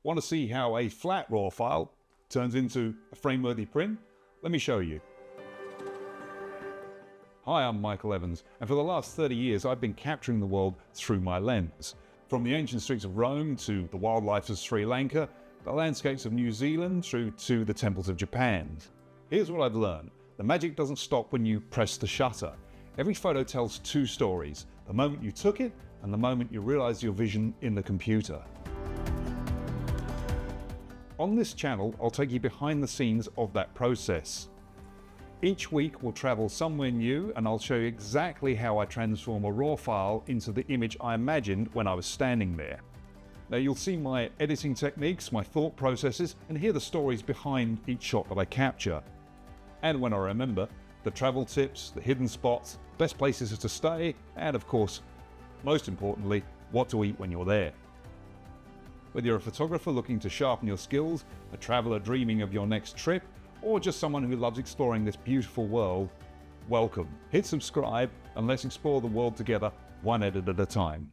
Want to see how a flat RAW file turns into a frame-worthy print? Let me show you. Hi, I'm Michael Evans, and for the last 30 years I've been capturing the world through my lens. From the ancient streets of Rome to the wildlife of Sri Lanka, the landscapes of New Zealand through to the temples of Japan. Here's what I've learned. The magic doesn't stop when you press the shutter. Every photo tells two stories, the moment you took it and the moment you realized your vision in the computer. On this channel, I'll take you behind the scenes of that process. Each week we'll travel somewhere new and I'll show you exactly how I transform a RAW file into the image I imagined when I was standing there. Now you'll see my editing techniques, my thought processes, and hear the stories behind each shot that I capture. And when I remember, the travel tips, the hidden spots, best places to stay, and of course, most importantly, what to eat when you're there. Whether you're a photographer looking to sharpen your skills, a traveler dreaming of your next trip, or just someone who loves exploring this beautiful world, welcome. Hit subscribe and let's explore the world together, one edit at a time.